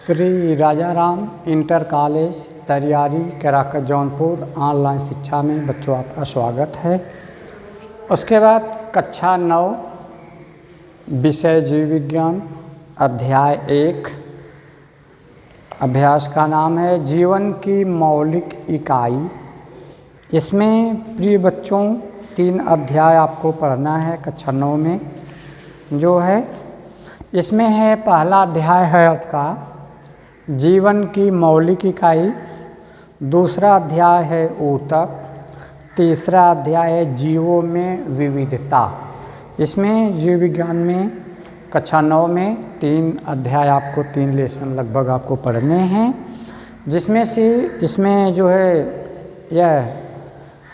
Shri Rajaram inter college Tariyari Kerakat Jaunpur online शिक्षा में बच्चों आपका स्वागत है। उसके बाद कक्षा 9 विषय जीव विज्ञान अध्याय 1 अभ्यास का नाम है जीवन की मौलिक इकाई। इसमें प्रिय बच्चों 3 अध्याय आपको पढ़ना है कक्षा 9 में जो है। इसमें है पहला अध्याय है आपका जीवन की मौलिक इकाई, दूसरा अध्याय है ऊतक, तीसरा अध्याय है जीवों में विविधता। इसमें जीव विज्ञान में कक्षा 9 में 3 अध्याय आपको 3 लेसन लगभग आपको पढ़ने हैं, जिसमें से इसमें जो है यह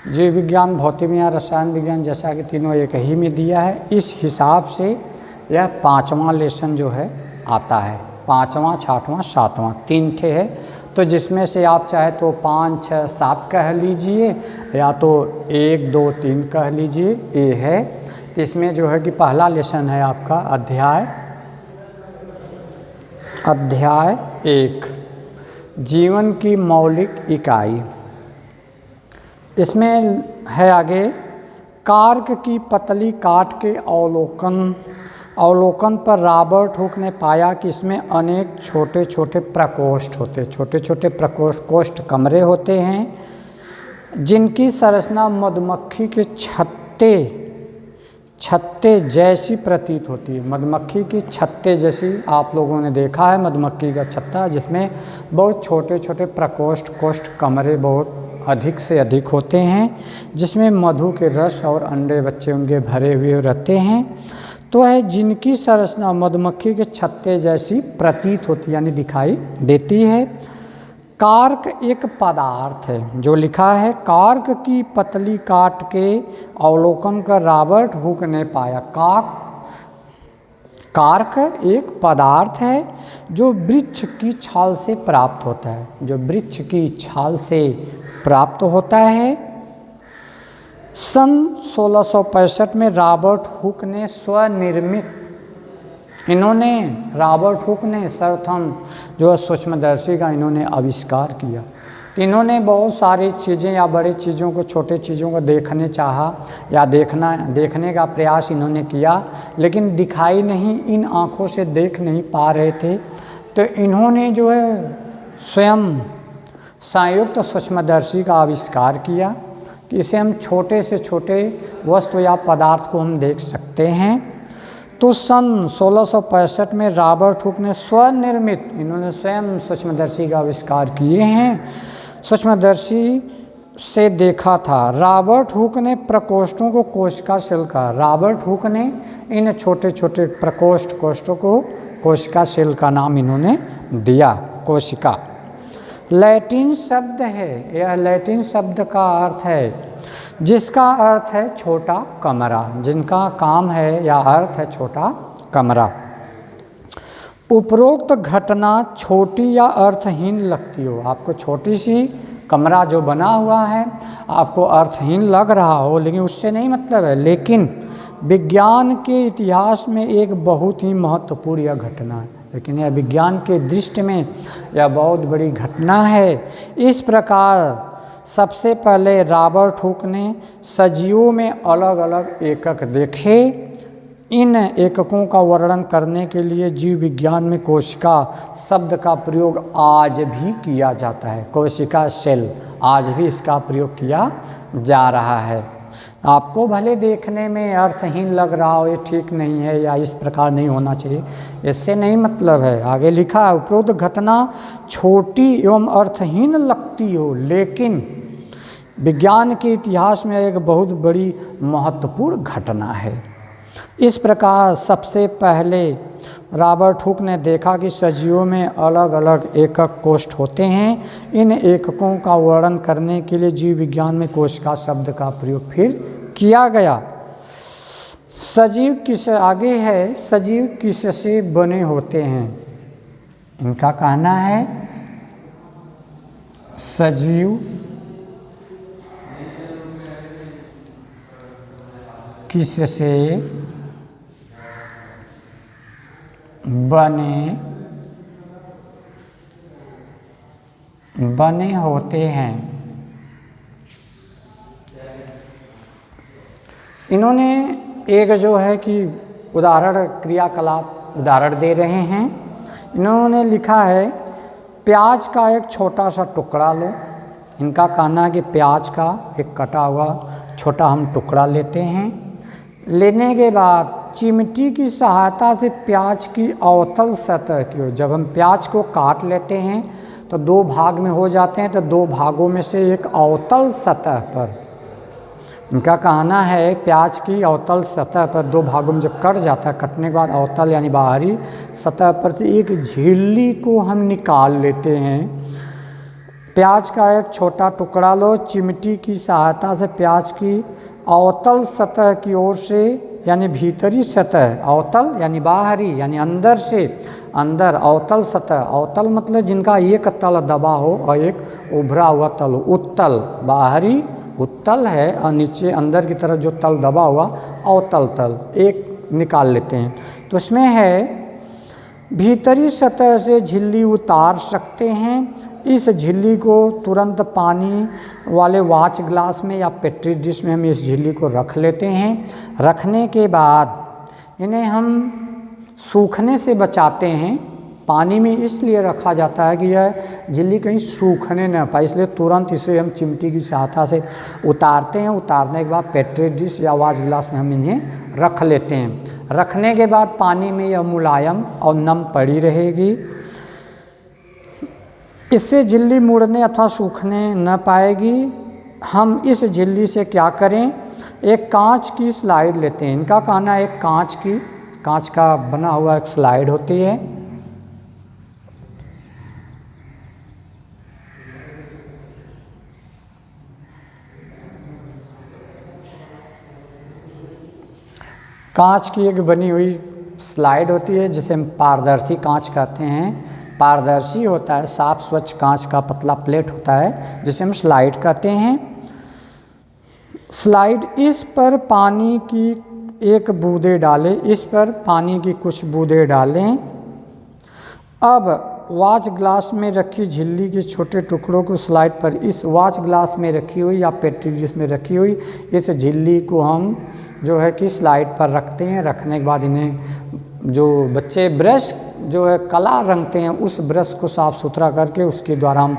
जीव विज्ञान, भौतिक विज्ञान, रसायन विज्ञान जैसा कि तीनों एक ही में दिया है। इस हिसाब से यह 5वां लेसन जो है आता है। 5वां, 6वां, 7वां 3 ठे है, तो जिसमें से आप चाहे तो 5, 6, 7 कह लीजिए या तो 1, 2, 3 कह लीजिए। ये है इसमें जो है कि पहला लेसन है आपका अध्याय 1 जीवन की मौलिक इकाई। इसमें है आगे कार्क की पतली काट के अवलोकन पर रॉबर्ट हुक ने पाया कि इसमें अनेक छोटे छोटे प्रकोष्ठ कमरे होते हैं जिनकी संरचना मधुमक्खी के छत्ते जैसी प्रतीत होती है। मधुमक्खी की छत्ते जैसी आप लोगों ने देखा है मधुमक्खी का छत्ता, जिसमें बहुत छोटे छोटे कोष्ठ कमरे बहुत अधिक से अधिक होते हैं, जिसमें मधु के रस और अंडे बच्चे उनके भरे हुए रहते हैं। तो है जिनकी संरचना मधुमक्खी के छत्ते जैसी प्रतीत होती यानी दिखाई देती है। कार्क एक पदार्थ है जो लिखा है कार्क की पतली काट के अवलोकन कर रॉबर्ट हुक ने पाया। कार्क एक पदार्थ है जो वृक्ष की छाल से प्राप्त होता है, सन 1665 में रॉबर्ट हुक ने रॉबर्ट हुक ने सर्वप्रथम जो सूक्ष्मदर्शी का इन्होंने आविष्कार किया। इन्होंने बहुत सारी चीज़ें या बड़ी चीज़ों को, छोटे चीज़ों को देखने चाहा या देखने का प्रयास इन्होंने किया, लेकिन दिखाई नहीं, इन आँखों से देख नहीं पा रहे थे। तो इन्होंने जो है स्वयं संयुक्त सूक्ष्मदर्शी का आविष्कार किया कि इसे हम छोटे से छोटे वस्तु या पदार्थ को हम देख सकते हैं। तो सन 1665 में रॉबर्ट हुक ने इन्होंने स्वयं सूक्ष्मदर्शी का आविष्कार किए हैं। सूक्ष्मदर्शी से देखा था। रॉबर्ट हुक ने प्रकोष्ठों को कोशिका सेल कहा। रॉबर्ट हुक ने इन छोटे छोटे कोष्ठों को कोशिका सेल का नाम इन्होंने दिया, कोशिका। लैटिन शब्द है, यह लैटिन शब्द का अर्थ है जिसका अर्थ है छोटा कमरा, जिनका काम है या अर्थ है छोटा कमरा। उपरोक्त घटना छोटी या अर्थहीन लगती हो, आपको छोटी सी कमरा जो बना हुआ है आपको अर्थहीन लग रहा हो, लेकिन उससे नहीं मतलब है, लेकिन विज्ञान के इतिहास में एक बहुत ही महत्वपूर्ण यह घटना है, लेकिन यह विज्ञान के दृष्टि में यह बहुत बड़ी घटना है। इस प्रकार सबसे पहले रॉबर्ट हुक ने सजीवों में अलग अलग एकक देखे। इन एककों का वर्णन करने के लिए जीव विज्ञान में कोशिका शब्द का प्रयोग आज भी किया जाता है। कोशिका सेल आज भी इसका प्रयोग किया जा रहा है। आपको भले देखने में अर्थहीन लग रहा हो, ये ठीक नहीं है या इस प्रकार नहीं होना चाहिए, इससे नहीं मतलब है। आगे लिखा है उपरोक्त घटना छोटी एवं अर्थहीन लगती हो, लेकिन विज्ञान के इतिहास में एक बहुत बड़ी महत्वपूर्ण घटना है। इस प्रकार सबसे पहले रॉबर्ट हुक ने देखा कि सजीवों में अलग अलग एकक कोष्ठ होते हैं। इन एककों का वर्णन करने के लिए जीव विज्ञान में कोशिका शब्द का प्रयोग फिर किया गया। सजीव किससे बने होते हैं? इनका कहना है सजीव किससे बने बने होते हैं। इन्होंने एक जो है कि उदाहरण क्रियाकलाप उदाहरण दे रहे हैं। इन्होंने लिखा है प्याज का एक छोटा सा टुकड़ा लो। इनका कहना है कि प्याज का एक कटा हुआ छोटा हम टुकड़ा लेते हैं। लेने के बाद चिमटी की सहायता से प्याज की अवतल सतह की ओर, जब हम प्याज को काट लेते हैं तो दो भाग में हो जाते हैं, तो दो भागों में से एक अवतल सतह पर, इनका कहना है प्याज की अवतल सतह पर दो भागों में जब कट जाता है, कटने के बाद अवतल यानी बाहरी सतह पर से एक झिल्ली को हम निकाल लेते हैं। प्याज का एक छोटा टुकड़ा लो, चिमटी की सहायता से प्याज की अवतल सतह की ओर से यानी भीतरी सतह, अवतल यानी बाहरी यानी अंदर से, अंदर अवतल सतह, अवतल मतलब जिनका एक तल दबा हो और एक उभरा हुआ तल हो, उत्तल, बाहरी उत्तल है और नीचे अंदर की तरफ जो तल दबा हुआ अवतल तल, एक निकाल लेते हैं। तो इसमें है भीतरी सतह से झिल्ली उतार सकते हैं। इस झिल्ली को तुरंत पानी वाले वाच ग्लास में या पेट्री डिश में हम इस झिल्ली को रख लेते हैं। रखने के बाद इन्हें हम सूखने से बचाते हैं। पानी में इसलिए रखा जाता है कि यह झिल्ली कहीं सूखने न पाए, इसलिए तुरंत इसे हम चिमटी की सहायता से उतारते हैं। उतारने के बाद पेट्री डिश या वाच ग्लास में हम इन्हें रख लेते हैं। रखने के बाद पानी में यह मुलायम और नम पड़ी रहेगी। इससे झिल्ली मुड़ने अथवा सूखने न पाएगी। हम इस झिल्ली से क्या करें, एक कांच की स्लाइड लेते हैं। इनका कहना है एक कांच का बना हुआ एक स्लाइड होती है। कांच की एक बनी हुई स्लाइड होती है जिसे हम पारदर्शी कांच कहते हैं। पारदर्शी होता है, साफ स्वच्छ कांच का पतला प्लेट होता है जिसे हम स्लाइड कहते हैं। स्लाइड, इस पर पानी की एक बूंदे डालें, इस पर पानी की कुछ बूंदे डालें। अब वाच ग्लास में रखी झिल्ली के छोटे टुकड़ों को स्लाइड पर, इस वाच ग्लास में रखी हुई या पेट्री डिश में रखी हुई इस झिल्ली को हम जो है कि स्लाइड पर रखते हैं। रखने के बाद इन्हें जो बच्चे ब्रश जो है कला रंगते हैं उस ब्रश को साफ़ सुथरा करके उसके द्वारा हम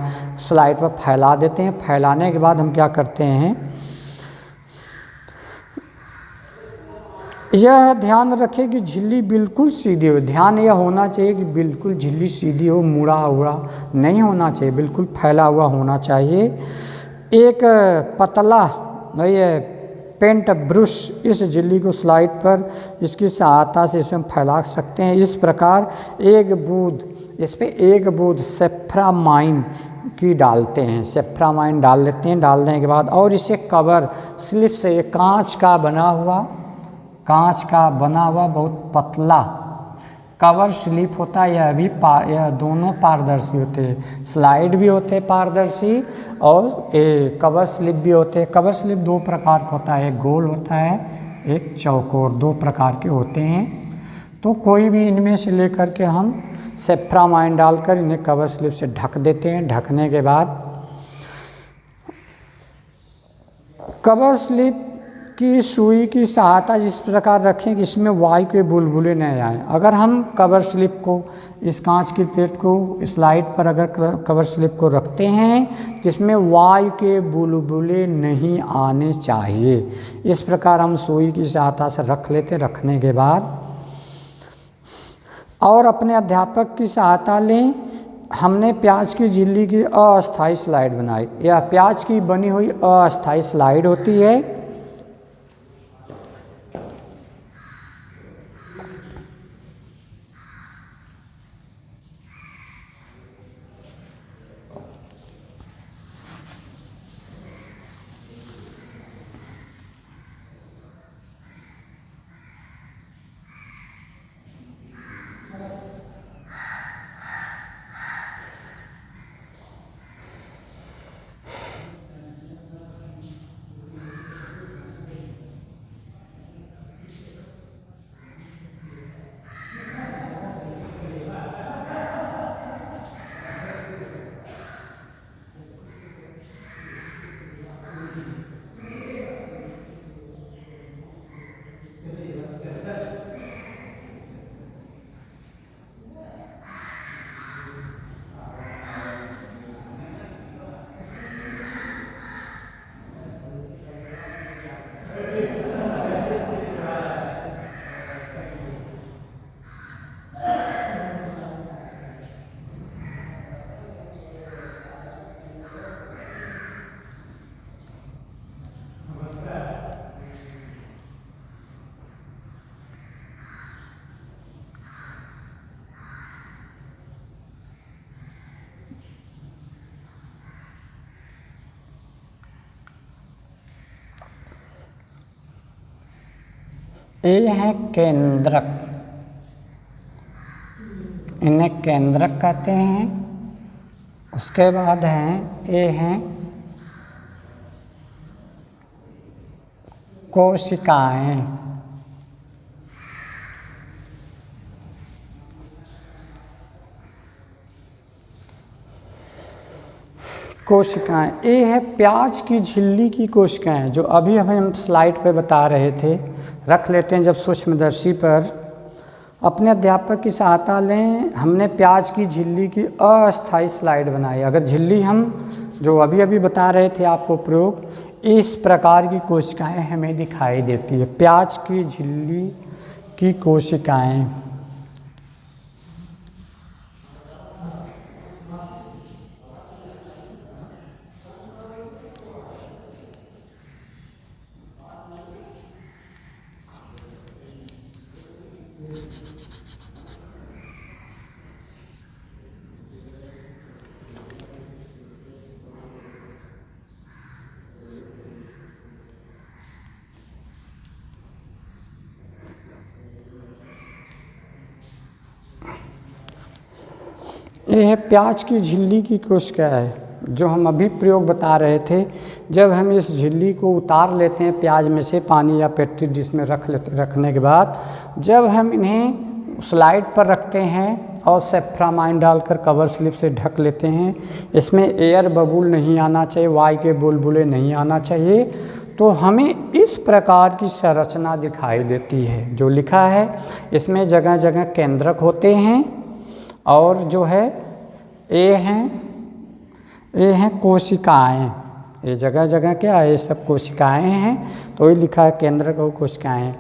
स्लाइड पर फैला देते हैं। फैलाने के बाद हम क्या करते हैं, यह ध्यान रखें कि झिल्ली बिल्कुल सीधी हो। ध्यान यह होना चाहिए कि बिल्कुल झिल्ली सीधी हो, मुड़ा हुआ नहीं होना चाहिए, बिल्कुल फैला हुआ होना चाहिए। एक पतला ये पेंट ब्रश इस झिल्ली को स्लाइड पर इसकी सहायता से इसे हम फैला सकते हैं। इस प्रकार एक बूंद, इस पर एक बूंद सेफ्रामाइन की डालते हैं, सेफ्रामाइन डाल लेते हैं। डालने के बाद और इसे कवर स्लिप से, ये कांच का बना हुआ बहुत पतला कवर स्लिप होता है। यह भी यह दोनों पारदर्शी होते हैं, स्लाइड भी होते हैं पारदर्शी और कवर स्लिप भी होते हैं। कवर स्लिप दो प्रकार का होता है, एक गोल होता है, एक चौकोर, दो प्रकार के होते हैं। तो कोई भी इनमें से लेकर के हम सेफ्रामाइन डालकर इन्हें कवर स्लिप से ढक देते हैं। ढकने के बाद कवर स्लिप की सुई की सहायता जिस प्रकार रखें कि इसमें वायु के बुलबुले न आए। अगर हम कवर स्लिप को, इस कांच की प्लेट को स्लाइड पर अगर कवर स्लिप को रखते हैं जिसमें वायु के बुलबुले नहीं आने चाहिए, इस प्रकार हम सुई की सहायता से रख लेते। रखने के बाद और अपने अध्यापक की सहायता लें। हमने प्याज की झिल्ली की अस्थायी स्लाइड बनाई। यह प्याज की बनी हुई अस्थायी स्लाइड होती है। ए है केंद्रक, इन्हें केंद्रक कहते हैं। उसके बाद हैं ए हैं कोशिकाएं। कोशिकाएं, ए है प्याज की झिल्ली की कोशिकाएं, जो अभी हम स्लाइड पे बता रहे थे। रख लेते हैं जब सूक्ष्मदर्शी पर। अपने अध्यापक की सहायता लें। हमने प्याज की झिल्ली की अस्थायी स्लाइड बनाई। अगर झिल्ली हम जो अभी अभी बता रहे थे आपको प्रयोग, इस प्रकार की कोशिकाएं हमें दिखाई देती है। प्याज की झिल्ली की कोशिकाएं। ये है प्याज की झिल्ली की कोशिका है, जो हम अभी प्रयोग बता रहे थे। जब हम इस झिल्ली को उतार लेते हैं प्याज में से पानी या पेट्री डिश में रखने के बाद, जब हम इन्हें स्लाइड पर रखते हैं और सेफ्रामाइन डालकर कवर स्लिप से ढक लेते हैं, इसमें एयर बबूल नहीं आना चाहिए, वायु के बुलबुले नहीं आना चाहिए, तो हमें इस प्रकार की संरचना दिखाई देती है। जो लिखा है इसमें जगह जगह केंद्रक होते हैं और जो है ये हैं कोशिकाएं। ये जगह जगह क्या है, ये सब कोशिकाएं हैं, तो ये लिखा है केंद्रक और कोशिकाएं।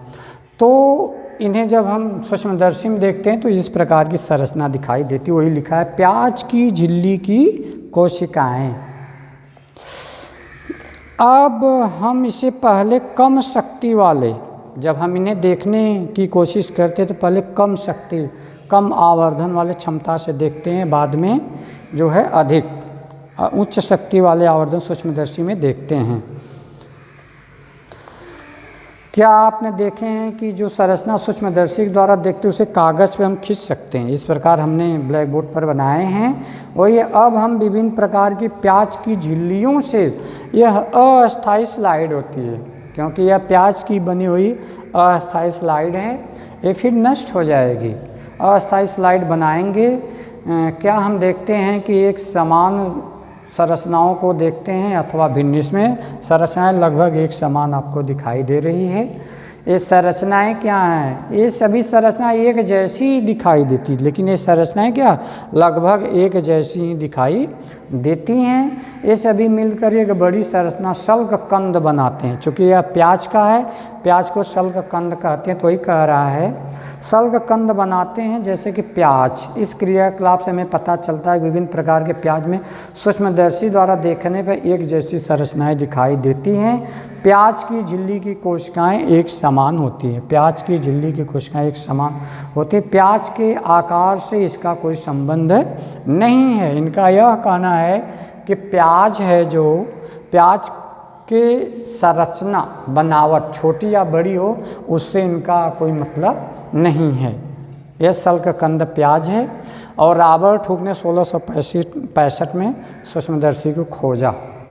तो इन्हें जब हम सूक्ष्मदर्शी में देखते हैं तो इस प्रकार की संरचना दिखाई देती है। वही लिखा है प्याज की झिल्ली की कोशिकाएं। अब हम इसे पहले कम शक्ति वाले, जब हम इन्हें देखने की कोशिश करते तो पहले कम शक्ति, कम आवर्धन वाले क्षमता से देखते हैं, बाद में जो है अधिक उच्च शक्ति वाले आवर्धन सूक्ष्मदर्शी में देखते हैं। क्या आपने देखे हैं कि जो संरचना सूक्ष्मदर्शी के द्वारा देखते हैं उसे कागज़ पे हम खींच सकते हैं। इस प्रकार हमने ब्लैक बोर्ड पर बनाए हैं। वही अब हम विभिन्न प्रकार की प्याज की झिल्लियों से, यह अस्थायी स्लाइड होती है क्योंकि यह प्याज की बनी हुई अस्थायी स्लाइड है, ये फिर नष्ट हो जाएगी। अस्थायी स्लाइड बनाएंगे। क्या हम देखते हैं कि एक समान संरचनाओं को देखते हैं अथवा भिन्न, इसमें संरचनाएं लगभग एक समान आपको दिखाई दे रही है। ये संरचनाएं क्या हैं, ये सभी संरचनाएं एक जैसी दिखाई देती, लेकिन ये संरचनाएं क्या लगभग एक जैसी ही दिखाई देती हैं। ये सभी मिलकर एक बड़ी संरचना शल्ककंद बनाते हैं। चूँकि यह प्याज का है, प्याज को शल्ककंद कहते हैं, तो वही कह रहा है शल्ककंद बनाते हैं। जैसे कि प्याज, इस क्रियाकलाप से हमें पता चलता है विभिन्न प्रकार के प्याज में सूक्ष्मदर्शी द्वारा देखने पर एक जैसी संरचनाएं दिखाई देती हैं। प्याज की झिल्ली की कोशिकाएं एक समान होती हैं। प्याज की झिल्ली की कोशिकाएं एक समान होती हैं। प्याज के आकार से इसका कोई संबंध नहीं है। इनका यह कहना है कि प्याज है, जो प्याज के संरचना65 छोटी या बड़ी हो, उससे इनका कोई मतलब नहीं है। यह शल्ककंद प्याज है। और रॉबर्ट हुक ने 1665 में सूक्ष्मदर्शी को खोजा।